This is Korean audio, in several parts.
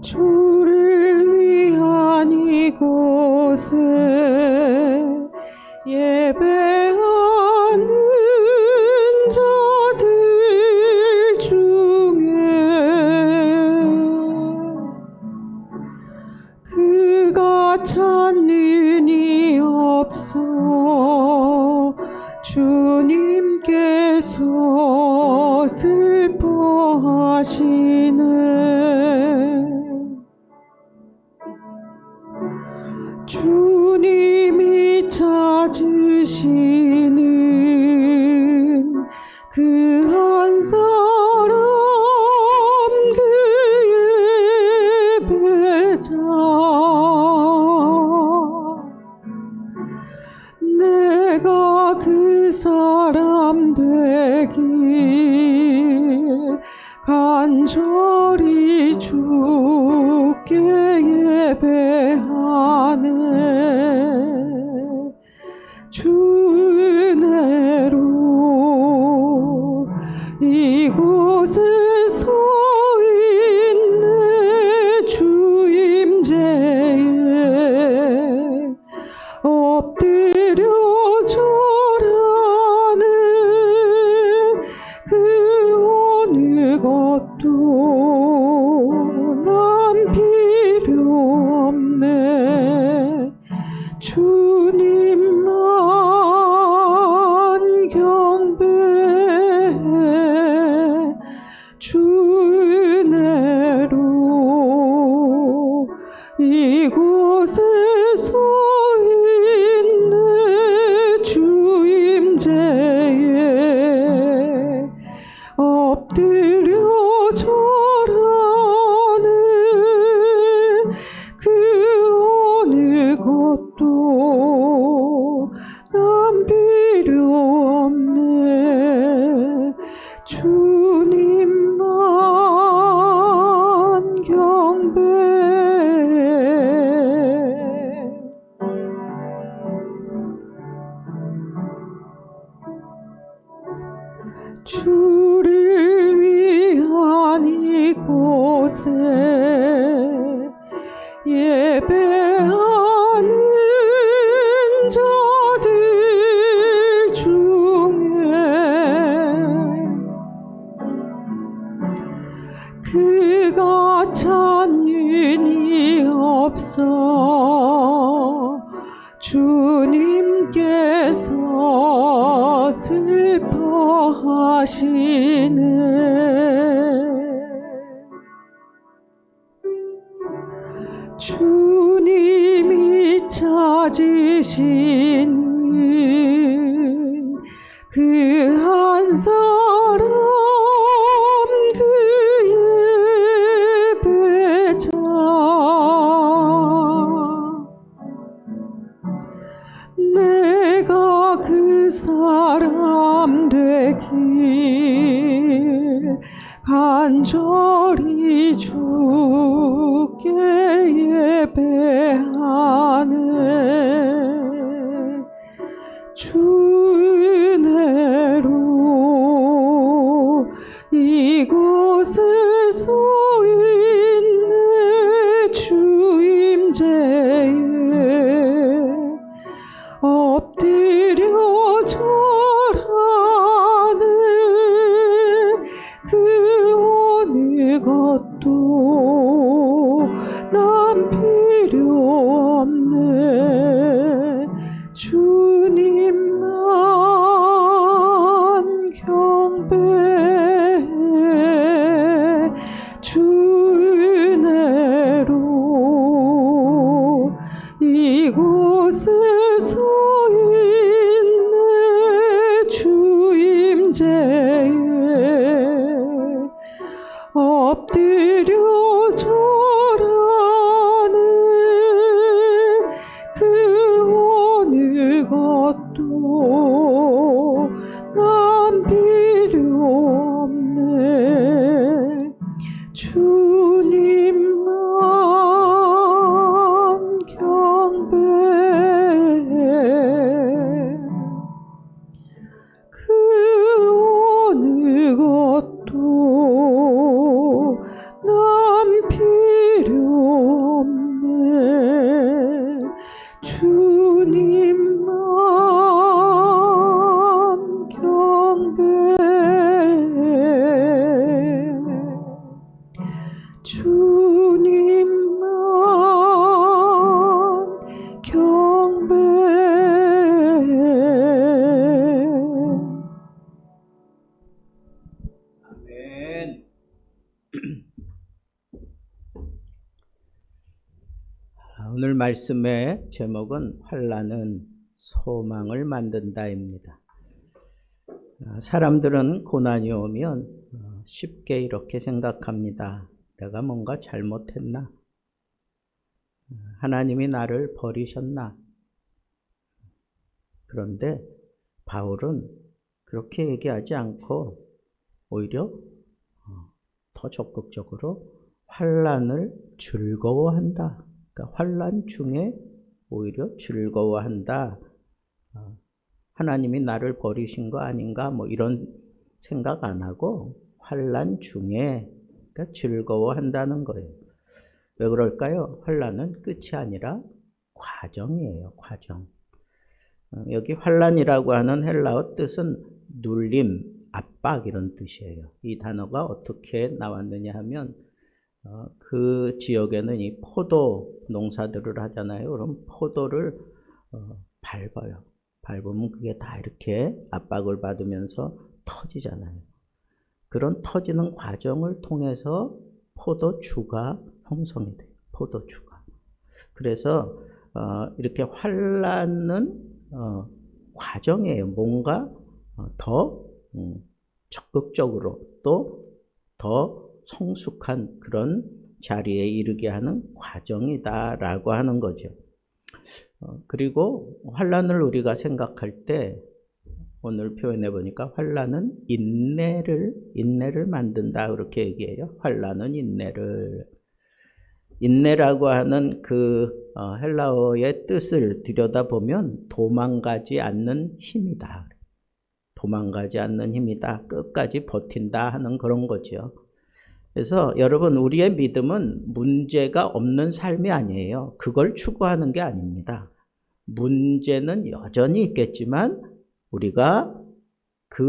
주를 위한 이곳에 예배하는 자들 중에 그가 찾는 이 없어 주님께서 슬퍼하시네. 주님이 찾으시는 그 한 사람, 그 예배자, 내가 그 사람 되길 간절히 주께 예배하네. 주 은혜로 이곳에 서 있네. 주 임재에 엎드려 절하네. 그 어느 것도 난 필요 없네. 주님만 경배해. 주 은혜로 이곳에 서 있네. 주 임재에 엎드려 절하네. 그 어느 것도 난 필요 없네. 주님만 경배해. 주를 위한 이곳에 예배하는 자들 중에 그가 찾는 이 없어 주님께서 슬퍼하시네. 주님이 찾으시는 그 한 사람, 그 예배자, 내가 그 사람 되길 간절히 주께 예배하네. 주 은혜로 이곳에 서 있네. 주 임재에 엎드려 절하네. 그 어느 것도 난 필요 없네. 주님만 경배해. 주 은혜로 이곳에 서 있네. 주 임재에 엎드려 절하네. 그 어느 것도 난 필요 없네. 주님 주님만 경배. 아멘. 오늘 말씀의 제목은 환난은 소망을 만든다입니다. 사람들은 고난이 오면 쉽게 이렇게 생각합니다. 내가 뭔가 잘못했나? 하나님이 나를 버리셨나? 그런데 바울은 그렇게 얘기하지 않고 오히려 더 적극적으로 환난을 즐거워한다. 그러니까 환난 중에 오히려 즐거워한다. 하나님이 나를 버리신 거 아닌가? 뭐 이런 생각 안 하고 환난 중에 그러니까 즐거워한다는 거예요. 왜 그럴까요? 환난은 끝이 아니라 과정이에요. 과정. 여기 환난이라고 하는 헬라어 뜻은 눌림, 압박 이런 뜻이에요. 이 단어가 어떻게 나왔느냐 하면 그 지역에는 이 포도 농사들을 하잖아요. 그럼 포도를 밟아요. 밟으면 그게 다 이렇게 압박을 받으면서 터지잖아요. 그런 터지는 과정을 통해서 포도주가 형성이 돼요. 포도주가. 그래서 이렇게 환난은 과정이에요. 뭔가 더 적극적으로 또 더 성숙한 그런 자리에 이르게 하는 과정이다라고 하는 거죠. 그리고 환난을 우리가 생각할 때 오늘 표현해 보니까 환난은 인내를 만든다 그렇게 얘기해요. 환난은 인내라고 하는 그 헬라어의 뜻을 들여다보면 도망가지 않는 힘이다. 도망가지 않는 힘이다. 끝까지 버틴다 하는 그런 거죠. 그래서 여러분 우리의 믿음은 문제가 없는 삶이 아니에요. 그걸 추구하는 게 아닙니다. 문제는 여전히 있겠지만 우리가 그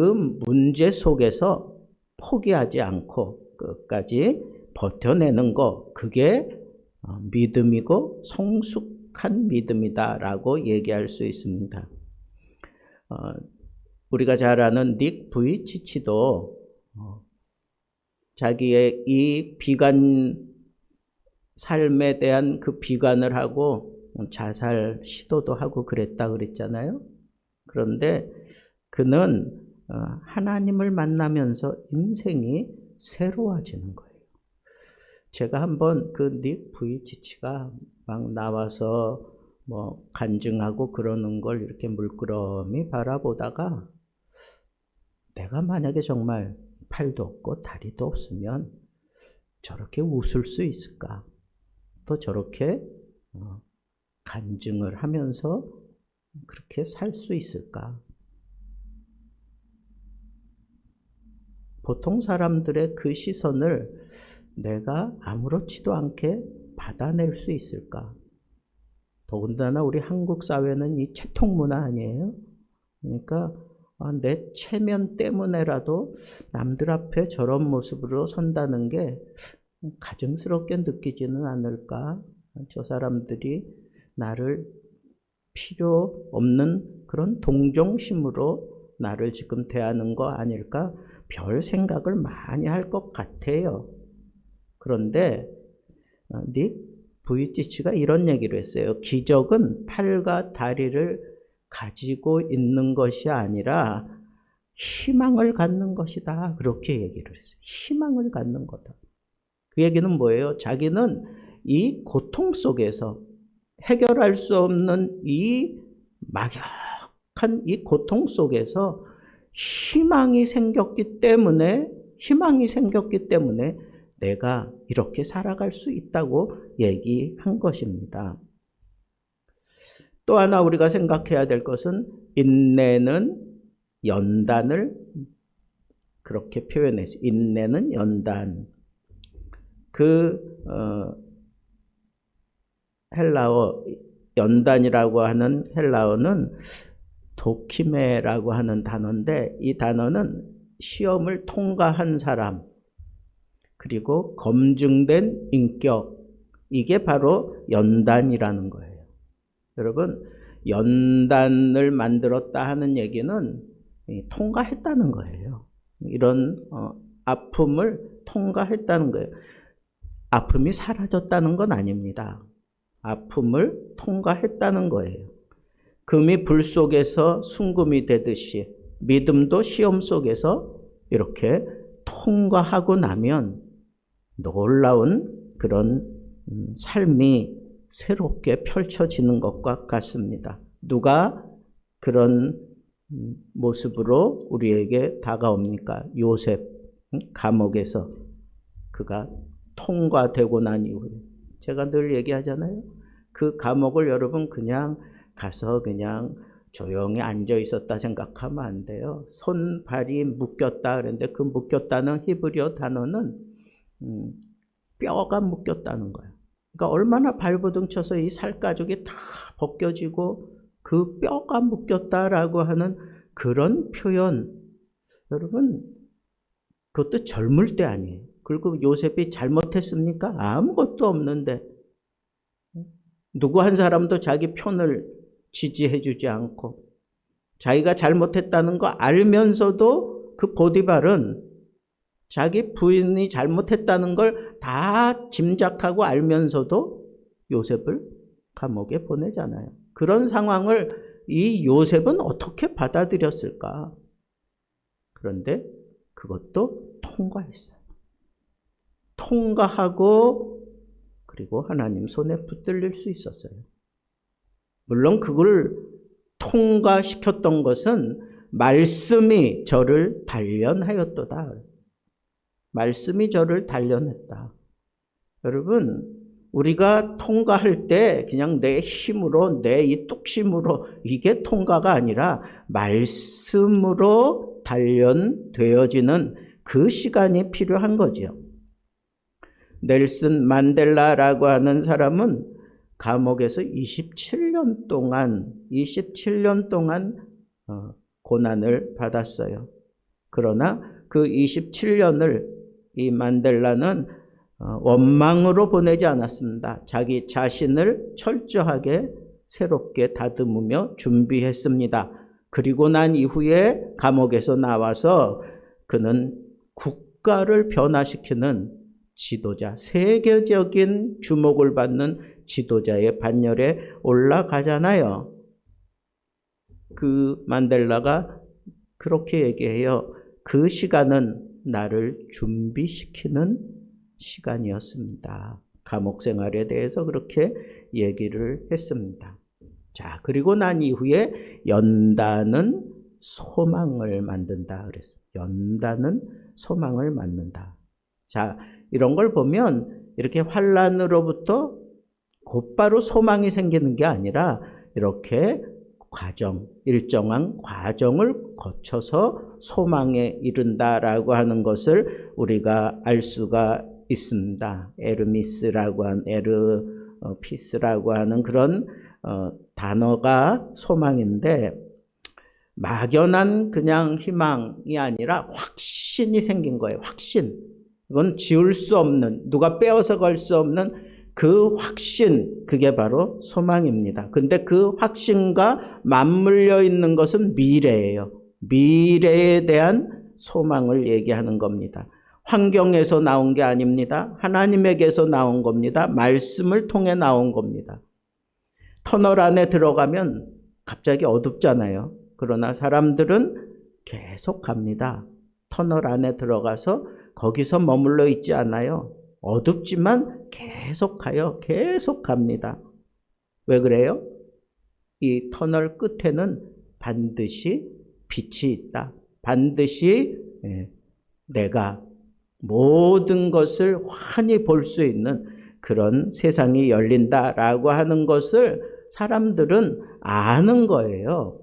문제 속에서 포기하지 않고 끝까지 버텨내는 거 그게 믿음이고 성숙한 믿음이다라고 얘기할 수 있습니다. 우리가 잘 아는 닉 부이치치도 자기의 이 비관 삶에 대한 그 비관을 하고 자살 시도도 하고 그랬다 그랬잖아요. 그런데 그는 하나님을 만나면서 인생이 새로워지는 거예요. 제가 한번 그 닉 부이치치가 막 나와서 뭐 간증하고 그러는 걸 이렇게 물끄러미 바라보다가 내가 만약에 정말 팔도 없고 다리도 없으면 저렇게 웃을 수 있을까? 또 저렇게 간증을 하면서 그렇게 살 수 있을까? 보통 사람들의 그 시선을 내가 아무렇지도 않게 받아낼 수 있을까? 더군다나 우리 한국 사회는 이 채통 문화 아니에요? 그러니까 내 체면 때문에라도 남들 앞에 저런 모습으로 선다는 게 가증스럽게 느끼지는 않을까? 저 사람들이 나를 필요 없는 그런 동정심으로 나를 지금 대하는 거 아닐까? 별 생각을 많이 할 것 같아요. 그런데 닉 부이치치가 이런 얘기를 했어요. 기적은 팔과 다리를 가지고 있는 것이 아니라 희망을 갖는 것이다. 그렇게 얘기를 했어요. 희망을 갖는 거다. 그 얘기는 뭐예요? 자기는 이 고통 속에서 해결할 수 없는 이 막역한 이 고통 속에서 희망이 생겼기 때문에 내가 이렇게 살아갈 수 있다고 얘기한 것입니다. 또 하나 우리가 생각해야 될 것은 인내는 연단을 그렇게 표현했어요. 인내는 연단. 헬라어 연단이라고 하는 헬라어는 도키메라고 하는 단어인데 이 단어는 시험을 통과한 사람, 그리고 검증된 인격, 이게 바로 연단이라는 거예요. 여러분, 연단을 만들었다 하는 얘기는 통과했다는 거예요. 이런 아픔을 통과했다는 거예요. 아픔이 사라졌다는 건 아닙니다. 아픔을 통과했다는 거예요. 금이 불 속에서 순금이 되듯이 믿음도 시험 속에서 이렇게 통과하고 나면 놀라운 그런 삶이 새롭게 펼쳐지는 것과 같습니다. 누가 그런 모습으로 우리에게 다가옵니까? 요셉, 감옥에서 그가 통과되고 난 이후에 제가 늘 얘기하잖아요. 그 감옥을 여러분 그냥 가서 그냥 조용히 앉아 있었다 생각하면 안 돼요. 손발이 묶였다 그랬는데 그 묶였다는 히브리어 단어는 뼈가 묶였다는 거예요. 그러니까 얼마나 발버둥 쳐서 이 살가죽이 다 벗겨지고 그 뼈가 묶였다라고 하는 그런 표현, 여러분 그것도 젊을 때 아니에요. 그리고 요셉이 잘못했습니까? 아무것도 없는데 누구 한 사람도 자기 편을 지지해 주지 않고 자기가 잘못했다는 거 알면서도 그 보디발은 자기 부인이 잘못했다는 걸 다 짐작하고 알면서도 요셉을 감옥에 보내잖아요. 그런 상황을 이 요셉은 어떻게 받아들였을까? 그런데 그것도 통과했어요. 통과하고 그리고 하나님 손에 붙들릴 수 있었어요. 물론 그걸 통과시켰던 것은 말씀이 저를 단련하였도다. 말씀이 저를 단련했다. 여러분, 우리가 통과할 때 그냥 내 힘으로, 내 이 뚝심으로 이게 통과가 아니라 말씀으로 단련되어지는 그 시간이 필요한 거죠. 넬슨 만델라라고 하는 사람은 감옥에서 27년 동안 고난을 받았어요. 그러나 그 27년을 이 만델라는 원망으로 보내지 않았습니다. 자기 자신을 철저하게 새롭게 다듬으며 준비했습니다. 그리고 난 이후에 감옥에서 나와서 그는 국가를 변화시키는 지도자, 세계적인 주목을 받는 지도자의 반열에 올라가잖아요. 그 만델라가 그렇게 얘기해요. 그 시간은 나를 준비시키는 시간이었습니다. 감옥 생활에 대해서 그렇게 얘기를 했습니다. 자, 그리고 난 이후에 연단은 소망을 만든다 그랬어요. 연단은 소망을 만든다. 자, 이런 걸 보면 이렇게 환난으로부터 곧바로 소망이 생기는 게 아니라 이렇게 일정한 과정을 거쳐서 소망에 이른다라고 하는 것을 우리가 알 수가 있습니다. 에르피스라고 하는 그런 단어가 소망인데 막연한 그냥 희망이 아니라 확신이 생긴 거예요. 확신. 이건 지울 수 없는, 누가 빼앗아 갈 수 없는 그 확신, 그게 바로 소망입니다. 근데 그 확신과 맞물려 있는 것은 미래예요. 미래에 대한 소망을 얘기하는 겁니다. 환경에서 나온 게 아닙니다. 하나님에게서 나온 겁니다. 말씀을 통해 나온 겁니다. 터널 안에 들어가면 갑자기 어둡잖아요. 그러나 사람들은 계속 갑니다. 터널 안에 들어가서 거기서 머물러 있지 않아요. 어둡지만 계속 가요. 계속 갑니다. 왜 그래요? 이 터널 끝에는 반드시 빛이 있다. 반드시 내가 모든 것을 환히 볼 수 있는 그런 세상이 열린다라고 하는 것을 사람들은 아는 거예요.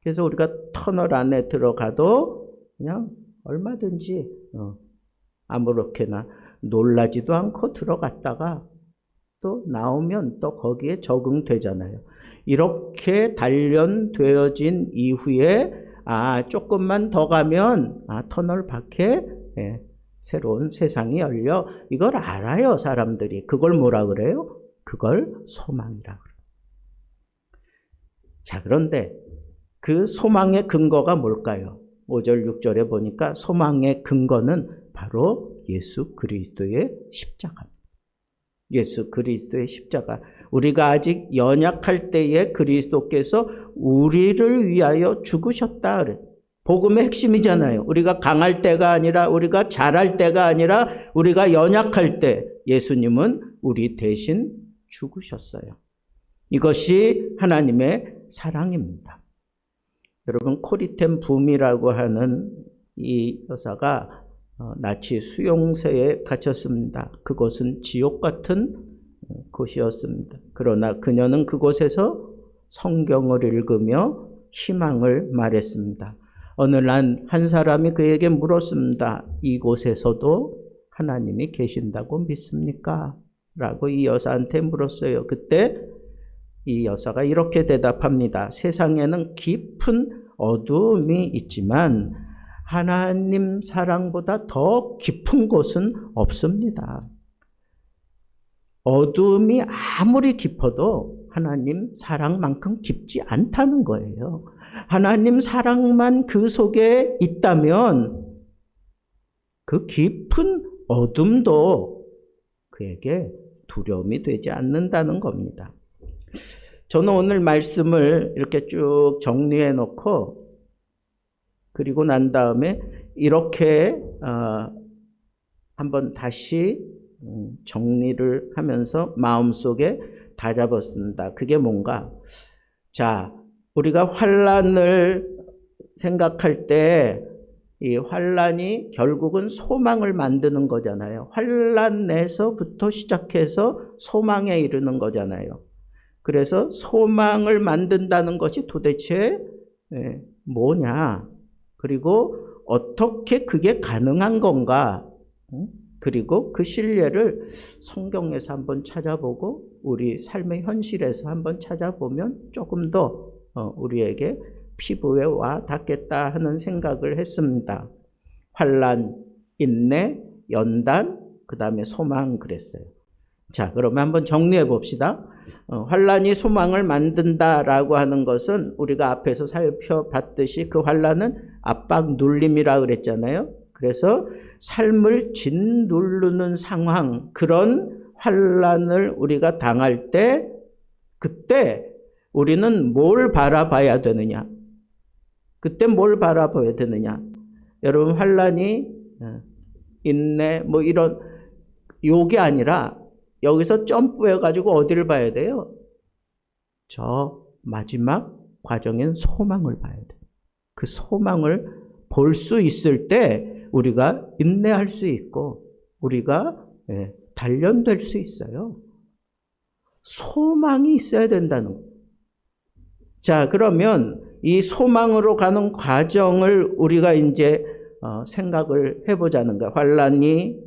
그래서 우리가 터널 안에 들어가도 그냥 얼마든지 아무렇게나 놀라지도 않고 들어갔다가 또 나오면 또 거기에 적응되잖아요. 이렇게 단련되어진 이후에 조금만 더 가면 터널 밖에 새로운 세상이 열려 이걸 알아요, 사람들이. 그걸 뭐라 그래요? 그걸 소망이라 그래요. 자, 그런데 그 소망의 근거가 뭘까요? 5절, 6절에 보니까 소망의 근거는 바로 예수 그리스도의 십자가입니다. 예수 그리스도의 십자가. 우리가 아직 연약할 때에 그리스도께서 우리를 위하여 죽으셨다 그래요. 복음의 핵심이잖아요. 우리가 강할 때가 아니라, 우리가 잘할 때가 아니라, 우리가 연약할 때 예수님은 우리 대신 죽으셨어요. 이것이 하나님의 사랑입니다. 여러분, 코리텐 붐이라고 하는 이 여사가 나치 수용소에 갇혔습니다. 그곳은 지옥 같은 곳이었습니다. 그러나 그녀는 그곳에서 성경을 읽으며 희망을 말했습니다. 어느 날 한 사람이 그에게 물었습니다. 이곳에서도 하나님이 계신다고 믿습니까? 라고 이 여사한테 물었어요. 그때 이 여사가 이렇게 대답합니다. 세상에는 깊은 어두움이 있지만 하나님 사랑보다 더 깊은 곳은 없습니다. 어두움이 아무리 깊어도 하나님 사랑만큼 깊지 않다는 거예요. 하나님 사랑만 그 속에 있다면 그 깊은 어둠도 그에게 두려움이 되지 않는다는 겁니다. 저는 오늘 말씀을 이렇게 쭉 정리해 놓고 그리고 난 다음에 이렇게 한번 다시 정리를 하면서 마음속에 다잡았습니다. 그게 뭔가? 자, 우리가 환난을 생각할 때 이 환난이 결국은 소망을 만드는 거잖아요. 환난에서부터 시작해서 소망에 이르는 거잖아요. 그래서 소망을 만든다는 것이 도대체 뭐냐? 그리고 어떻게 그게 가능한 건가? 그리고 그 실례를 성경에서 한번 찾아보고 우리 삶의 현실에서 한번 찾아보면 조금 더 우리에게 피부에 와 닿겠다 하는 생각을 했습니다. 환난, 인내, 연단, 그 다음에 소망 그랬어요. 자, 그러면 한번 정리해 봅시다. 환난이 소망을 만든다라고 하는 것은 우리가 앞에서 살펴봤듯이 그 환난은 압박 눌림이라 그랬잖아요. 그래서 삶을 짓누르는 상황, 그런 환난을 우리가 당할 때 그때 우리는 뭘 바라봐야 되느냐? 그때 뭘 바라봐야 되느냐? 여러분, 환난이 인내 뭐 이런 요게 아니라 여기서 점프해가지고 어디를 봐야 돼요? 저 마지막 과정엔 소망을 봐야 돼요. 그 소망을 볼 수 있을 때 우리가 인내할 수 있고 우리가 단련될 수 있어요. 소망이 있어야 된다는 거예요. 자, 그러면 이 소망으로 가는 과정을 우리가 이제 생각을 해보자는 거예요. 환난이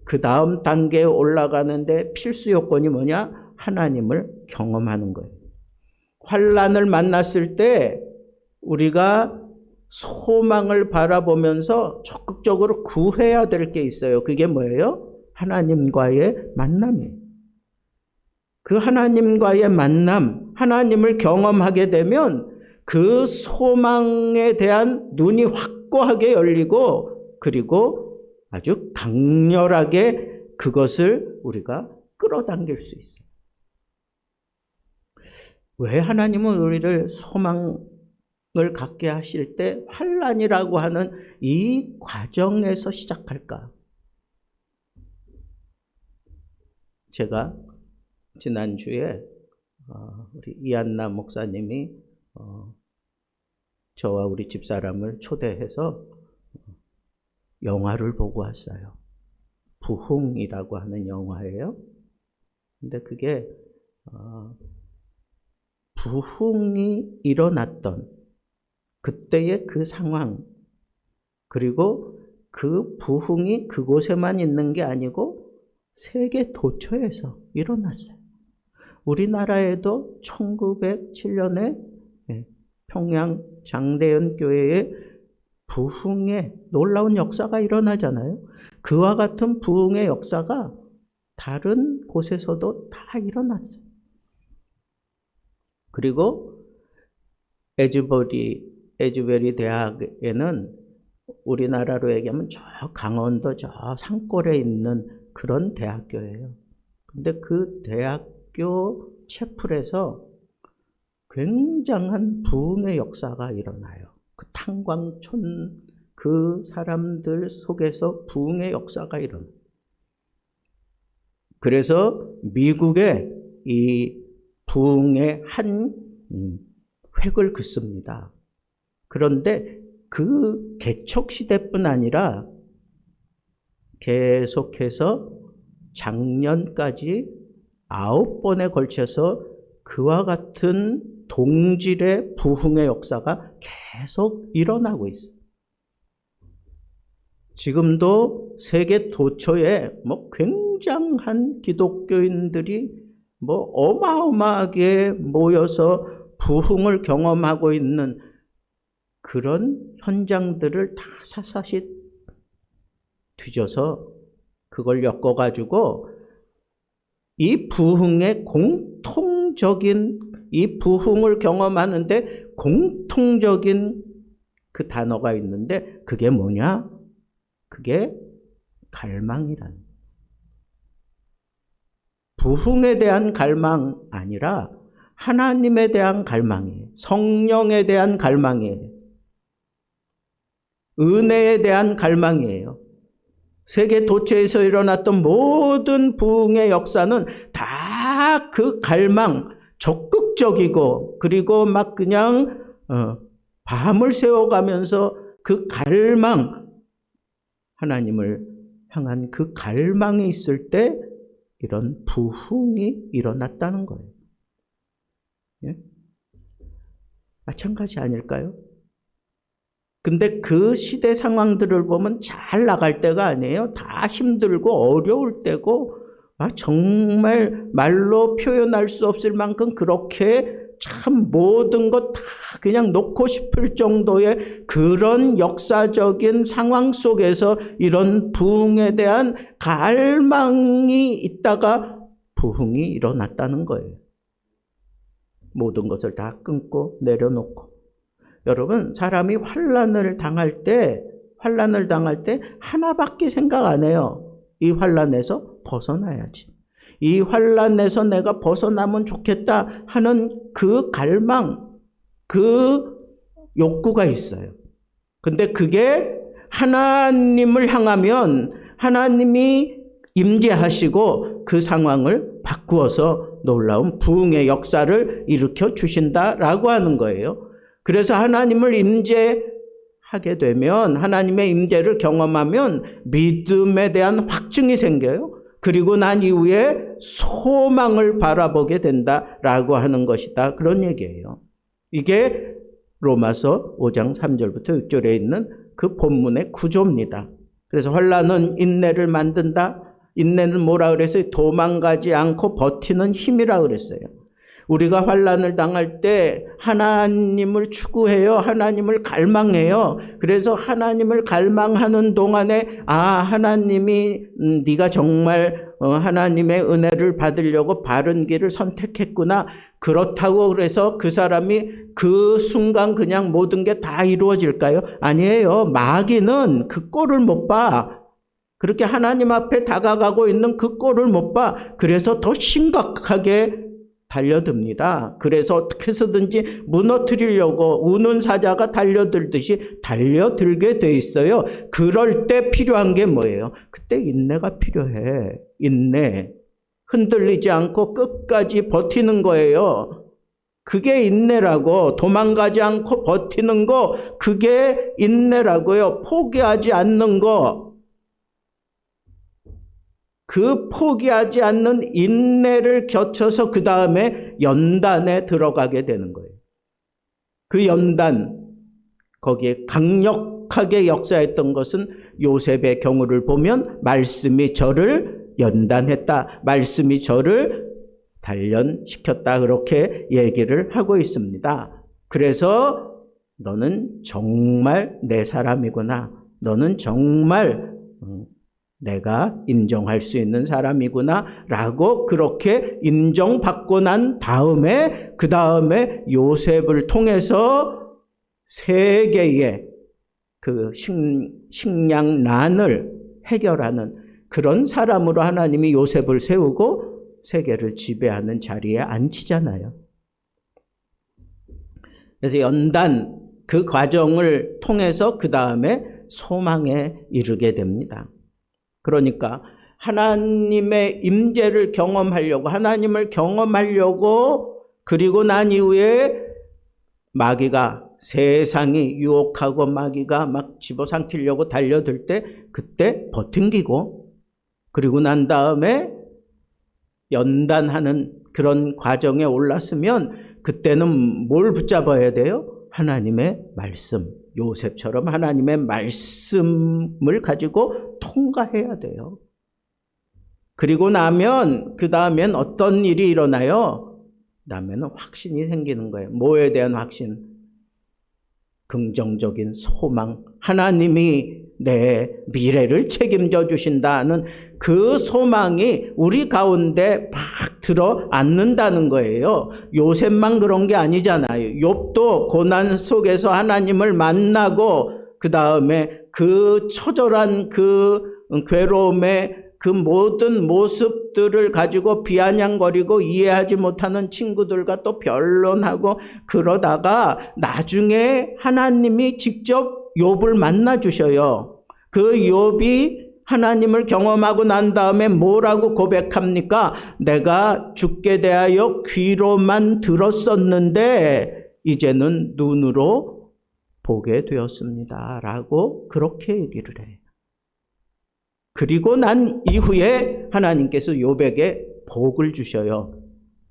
그 다음 단계에 올라가는데 필수 요건이 뭐냐? 하나님을 경험하는 거예요. 환난을 만났을 때 우리가 소망을 바라보면서 적극적으로 구해야 될 게 있어요. 그게 뭐예요? 하나님과의 만남이에요. 그 하나님과의 만남, 하나님을 경험하게 되면 그 소망에 대한 눈이 확고하게 열리고 그리고 아주 강렬하게 그것을 우리가 끌어당길 수 있어요. 왜 하나님은 우리를 소망을 갖게 하실 때 환난이라고 하는 이 과정에서 시작할까? 제가 지난주에 우리 이한나 목사님이 저와 우리 집사람을 초대해서 영화를 보고 왔어요. 부흥이라고 하는 영화예요. 근데 그게 부흥이 일어났던 그때의 그 상황, 그리고 그 부흥이 그곳에만 있는 게 아니고 세계 도처에서 일어났어요. 우리나라에도 1907년에 평양 장대연 교회에 부흥의 놀라운 역사가 일어나잖아요. 그와 같은 부흥의 역사가 다른 곳에서도 다 일어났어요. 그리고 에즈베리 대학에는 우리나라로 얘기하면 저 강원도 저 산골에 있는 그런 대학교예요. 근데 그 대학교 채플에서 굉장한 부흥의 역사가 일어나요. 그 탄광촌 그 사람들 속에서 부흥의 역사가 일어나요. 그래서 미국에 이 부흥의 한 획을 긋습니다. 그런데 그 개척 시대뿐 아니라 계속해서 작년까지 9번에 걸쳐서 그와 같은 동질의 부흥의 역사가 계속 일어나고 있어요. 지금도 세계 도처에 굉장한 기독교인들이 어마어마하게 모여서 부흥을 경험하고 있는 그런 현장들을 다 샅샅이 뒤져서 그걸 엮어가지고 이 부흥의 공통적인 이 부흥을 경험하는데 공통적인 그 단어가 있는데 그게 뭐냐? 그게 갈망이라는 거예요. 부흥에 대한 갈망 아니라 하나님에 대한 갈망이에요. 성령에 대한 갈망이에요. 은혜에 대한 갈망이에요. 세계 도처에서 일어났던 모든 부흥의 역사는 다 그 갈망, 적극적이고 그리고 그냥 밤을 새워가면서 그 갈망, 하나님을 향한 그 갈망이 있을 때 이런 부흥이 일어났다는 거예요. 예? 마찬가지 아닐까요? 근데 그 시대 상황들을 보면 잘 나갈 때가 아니에요. 다 힘들고 어려울 때고 정말 말로 표현할 수 없을 만큼 그렇게 참 모든 것 다 그냥 놓고 싶을 정도의 그런 역사적인 상황 속에서 이런 부흥에 대한 갈망이 있다가 부흥이 일어났다는 거예요. 모든 것을 다 끊고 내려놓고. 여러분, 사람이 환난을 당할 때 하나밖에 생각 안 해요. 이 환난에서 벗어나야지. 이 환난에서 내가 벗어나면 좋겠다 하는 그 갈망, 그 욕구가 있어요. 근데 그게 하나님을 향하면 하나님이 임재하시고 그 상황을 바꾸어서 놀라운 부흥의 역사를 일으켜 주신다라고 하는 거예요. 그래서 하나님을 임재하게 되면, 하나님의 임재를 경험하면 믿음에 대한 확증이 생겨요. 그리고 난 이후에 소망을 바라보게 된다라고 하는 것이다. 그런 얘기예요. 이게 로마서 5장 3절부터 6절에 있는 그 본문의 구조입니다. 그래서 환난은 인내를 만든다. 인내는 뭐라 그랬어요? 도망가지 않고 버티는 힘이라 그랬어요. 우리가 환난을 당할 때 하나님을 추구해요. 하나님을 갈망해요. 그래서 하나님을 갈망하는 동안에 하나님이 네가 정말 하나님의 은혜를 받으려고 바른 길을 선택했구나. 그렇다고 그래서 그 사람이 그 순간 그냥 모든 게 다 이루어질까요? 아니에요. 마귀는 그 꼴을 못 봐. 그렇게 하나님 앞에 다가가고 있는 그 꼴을 못 봐. 그래서 더 심각하게 달려듭니다. 그래서 어떻게 해서든지 무너뜨리려고 우는 사자가 달려들듯이 달려들게 돼 있어요. 그럴 때 필요한 게 뭐예요? 그때 인내가 필요해. 인내. 흔들리지 않고 끝까지 버티는 거예요. 그게 인내라고. 도망가지 않고 버티는 거, 그게 인내라고요. 포기하지 않는 거. 그 포기하지 않는 인내를 거쳐서 그 다음에 연단에 들어가게 되는 거예요. 그 연단, 거기에 강력하게 역사했던 것은 요셉의 경우를 보면 말씀이 저를 연단했다. 말씀이 저를 단련시켰다. 그렇게 얘기를 하고 있습니다. 그래서 너는 정말 내 사람이구나. 너는 정말 내가 인정할 수 있는 사람이구나 라고 그렇게 인정받고 난 다음에 그 다음에 요셉을 통해서 세계의 그 식량난을 해결하는 그런 사람으로 하나님이 요셉을 세우고 세계를 지배하는 자리에 앉히잖아요. 그래서 연단 그 과정을 통해서 그 다음에 소망에 이르게 됩니다. 그러니까 하나님의 임재를 경험하려고 하나님을 경험하려고 그리고 난 이후에 마귀가 세상이 유혹하고 마귀가 막 집어삼키려고 달려들 때 그때 버팅기고 그리고 난 다음에 연단하는 그런 과정에 올랐으면 그때는 뭘 붙잡아야 돼요? 하나님의 말씀, 요셉처럼 하나님의 말씀을 가지고 통과해야 돼요. 그리고 나면 그 다음엔 어떤 일이 일어나요? 그다음에는 확신이 생기는 거예요. 뭐에 대한 확신? 긍정적인 소망. 하나님이 내 미래를 책임져 주신다는 그 소망이 우리 가운데 팍 들어 앉는다는 거예요. 요셉만 그런 게 아니잖아요. 욥도 고난 속에서 하나님을 만나고 그 다음에 그 처절한 그 괴로움에 그 모든 모습들을 가지고 비아냥거리고 이해하지 못하는 친구들과 또 변론하고 그러다가 나중에 하나님이 직접 욥을 만나 주셔요. 그 욥이 하나님을 경험하고 난 다음에 뭐라고 고백합니까? 내가 주께 대하여 귀로만 들었었는데 이제는 눈으로 보게 되었습니다. 라고 그렇게 얘기를 해요. 그리고 난 이후에 하나님께서 욥에게 복을 주셔요.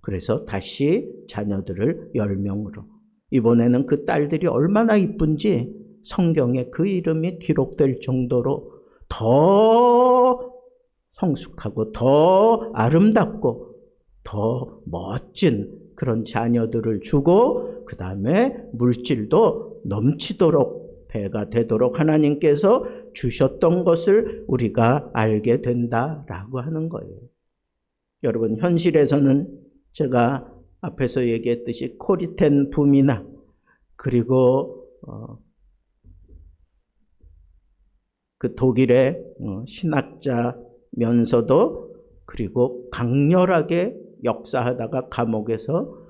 그래서 다시 자녀들을 10명으로. 이번에는 그 딸들이 얼마나 이쁜지 성경에 그 이름이 기록될 정도로 더 성숙하고 더 아름답고 더 멋진 그런 자녀들을 주고 그 다음에 물질도 넘치도록 배가 되도록 하나님께서 주셨던 것을 우리가 알게 된다라고 하는 거예요. 여러분, 현실에서는 제가 앞에서 얘기했듯이 코리텐 붐이나 그리고 그 독일의 신학자면서도 그리고 강렬하게 역사하다가 감옥에서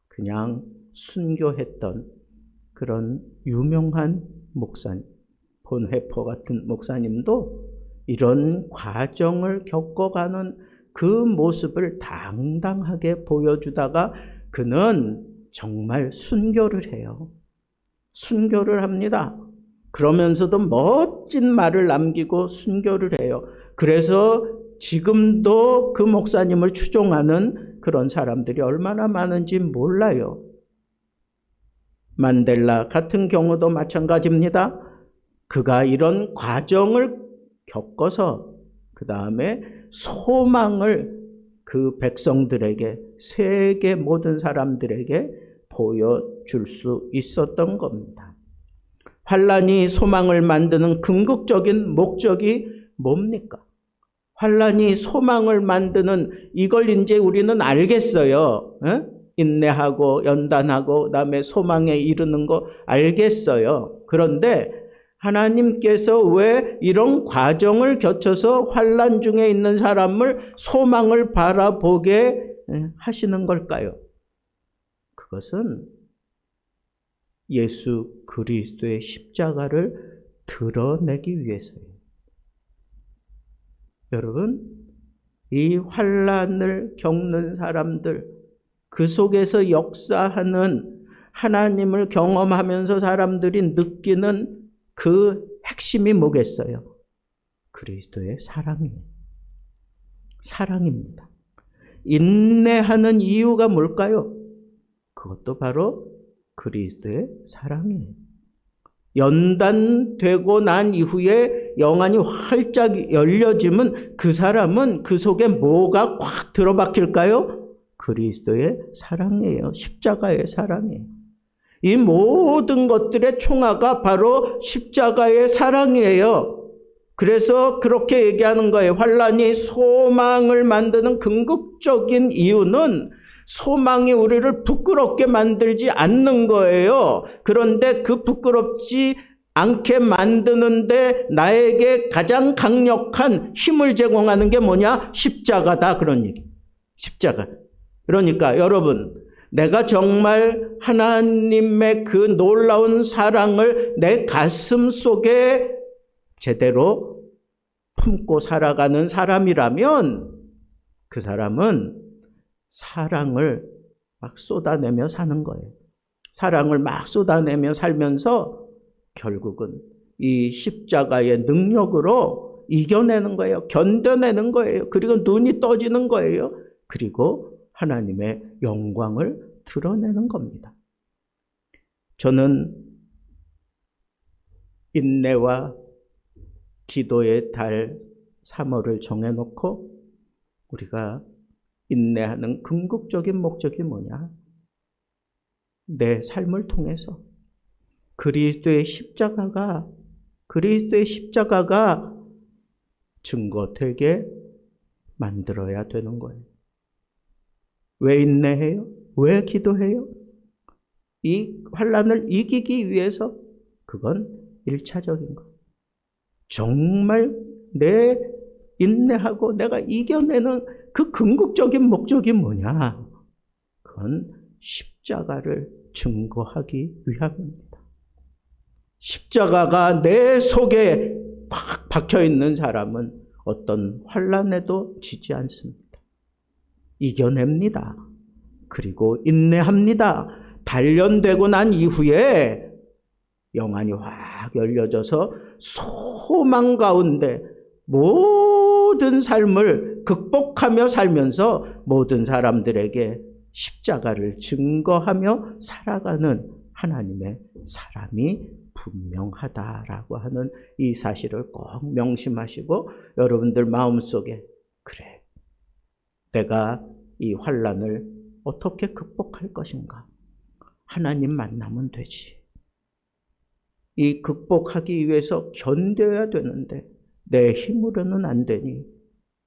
그냥 순교했던 그런 유명한 목사님, 본회퍼 같은 목사님도 이런 과정을 겪어가는 그 모습을 당당하게 보여주다가 그는 정말 순교를 해요. 순교를 합니다. 그러면서도 멋진 말을 남기고 순교를 해요. 그래서 지금도 그 목사님을 추종하는 그런 사람들이 얼마나 많은지 몰라요. 만델라 같은 경우도 마찬가지입니다. 그가 이런 과정을 겪어서 그 다음에 소망을 그 백성들에게, 세계 모든 사람들에게 보여줄 수 있었던 겁니다. 환란이 소망을 만드는 궁극적인 목적이 뭡니까? 환란이 소망을 만드는 이걸 이제 우리는 알겠어요. 인내하고 연단하고 그다음에 소망에 이르는 거 알겠어요. 그런데 하나님께서 왜 이런 과정을 거쳐서 환란 중에 있는 사람을 소망을 바라보게 하시는 걸까요? 그것은 예수 그리스도의 십자가를 드러내기 위해서예요. 여러분, 이 환란을 겪는 사람들, 그 속에서 역사하는 하나님을 경험하면서 사람들이 느끼는 그 핵심이 뭐겠어요? 그리스도의 사랑이에요. 사랑입니다. 인내하는 이유가 뭘까요? 그것도 바로 그리스도의 사랑이에요. 연단되고 난 이후에 영안이 활짝 열려지면 그 사람은 그 속에 뭐가 꽉 들어박힐까요? 그리스도의 사랑이에요. 십자가의 사랑이에요. 이 모든 것들의 총화가 바로 십자가의 사랑이에요. 그래서 그렇게 얘기하는 거예요. 환난이 소망을 만드는 궁극적인 이유는 소망이 우리를 부끄럽게 만들지 않는 거예요. 그런데 그 부끄럽지 않게 만드는데 나에게 가장 강력한 힘을 제공하는 게 뭐냐? 십자가다. 그런 얘기. 십자가. 그러니까 여러분, 내가 정말 하나님의 그 놀라운 사랑을 내 가슴 속에 제대로 품고 살아가는 사람이라면 그 사람은 사랑을 막 쏟아내며 사는 거예요. 사랑을 막 쏟아내며 살면서 결국은 이 십자가의 능력으로 이겨내는 거예요. 견뎌내는 거예요. 그리고 눈이 떠지는 거예요. 그리고 하나님의 영광을 드러내는 겁니다. 저는 인내와 기도의 달 3월을 정해놓고 우리가 인내하는 궁극적인 목적이 뭐냐? 내 삶을 통해서 그리스도의 십자가가 증거되게 만들어야 되는 거예요. 왜 인내해요? 왜 기도해요? 이 환난을 이기기 위해서 그건 1차적인 거. 정말 내 인내하고 내가 이겨내는 그 궁극적인 목적이 뭐냐? 그건 십자가를 증거하기 위함입니다. 십자가가 내 속에 팍 박혀 있는 사람은 어떤 환난에도 지지 않습니다. 이겨냅니다. 그리고 인내합니다. 단련되고 난 이후에 영안이 확 열려져서 소망 가운데 모든 삶을 극복하며 살면서 모든 사람들에게 십자가를 증거하며 살아가는 하나님의 사람이 분명하다라고 하는 이 사실을 꼭 명심하시고 여러분들 마음속에 그래, 내가 이 환난을 어떻게 극복할 것인가? 하나님 만나면 되지. 이 극복하기 위해서 견뎌야 되는데 내 힘으로는 안 되니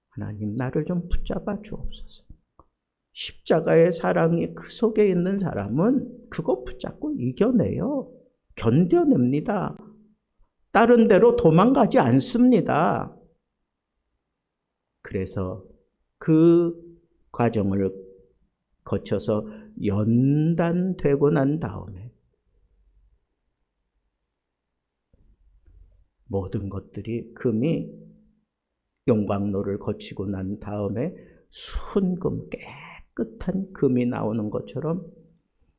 하나님 나를 좀 붙잡아 주옵소서. 십자가의 사랑이 그 속에 있는 사람은 그거 붙잡고 이겨내요. 견뎌냅니다. 다른 데로 도망가지 않습니다. 그래서 그 과정을 거쳐서 연단되고 난 다음에 모든 것들이 금이 용광로를 거치고 난 다음에 순금, 깨끗한 금이 나오는 것처럼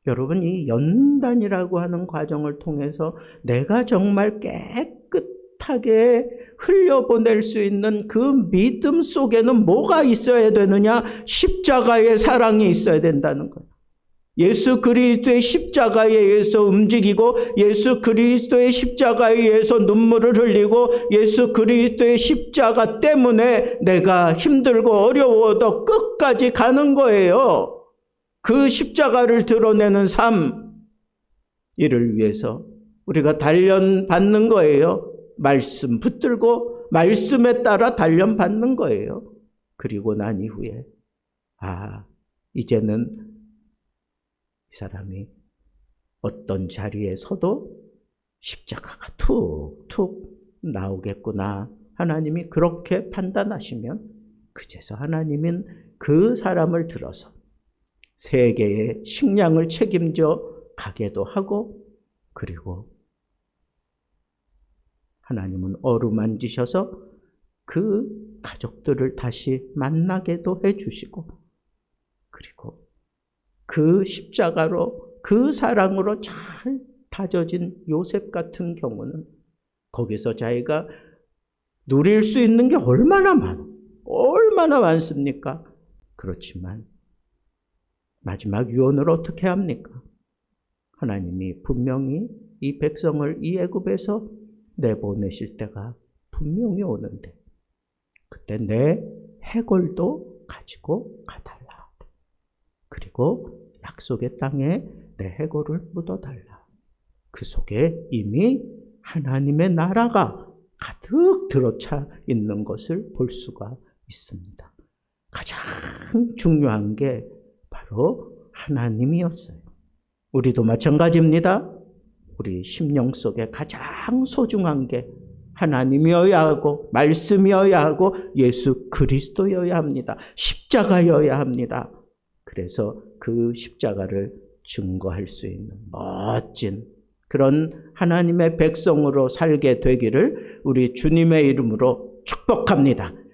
여러분 이 연단이라고 하는 과정을 통해서 내가 정말 깨끗하게 흘려보낼 수 있는 그 믿음 속에는 뭐가 있어야 되느냐? 십자가의 사랑이 있어야 된다는 거예요. 예수 그리스도의 십자가에 의해서 움직이고 예수 그리스도의 십자가에 의해서 눈물을 흘리고 예수 그리스도의 십자가 때문에 내가 힘들고 어려워도 끝까지 가는 거예요. 그 십자가를 드러내는 삶, 이를 위해서 우리가 단련받는 거예요. 말씀 붙들고 말씀에 따라 단련받는 거예요. 그리고 난 이후에 이제는 이 사람이 어떤 자리에 서도 십자가가 툭툭 나오겠구나. 하나님이 그렇게 판단하시면 그제서 하나님은 그 사람을 들어서 세계의 식량을 책임져 가게도 하고 그리고 하나님은 어루만지셔서 그 가족들을 다시 만나게도 해주시고 그리고 그 십자가로 그 사랑으로 잘 다져진 요셉 같은 경우는 거기서 자기가 누릴 수 있는 게 얼마나 많습니까? 그렇지만 마지막 유언을 어떻게 합니까? 하나님이 분명히 이 백성을 이 애굽에서 내보내실 때가 분명히 오는데 그때 내 해골도 가지고 가달라. 그리고 약속의 땅에 내 해골을 묻어달라. 그 속에 이미 하나님의 나라가 가득 들어차 있는 것을 볼 수가 있습니다. 가장 중요한 게 바로 하나님이었어요. 우리도 마찬가지입니다. 우리 심령 속에 가장 소중한 게 하나님이어야 하고 말씀이어야 하고 예수 그리스도여야 합니다. 십자가여야 합니다. 그래서 그 십자가를 증거할 수 있는 멋진 그런 하나님의 백성으로 살게 되기를 우리 주님의 이름으로 축복합니다.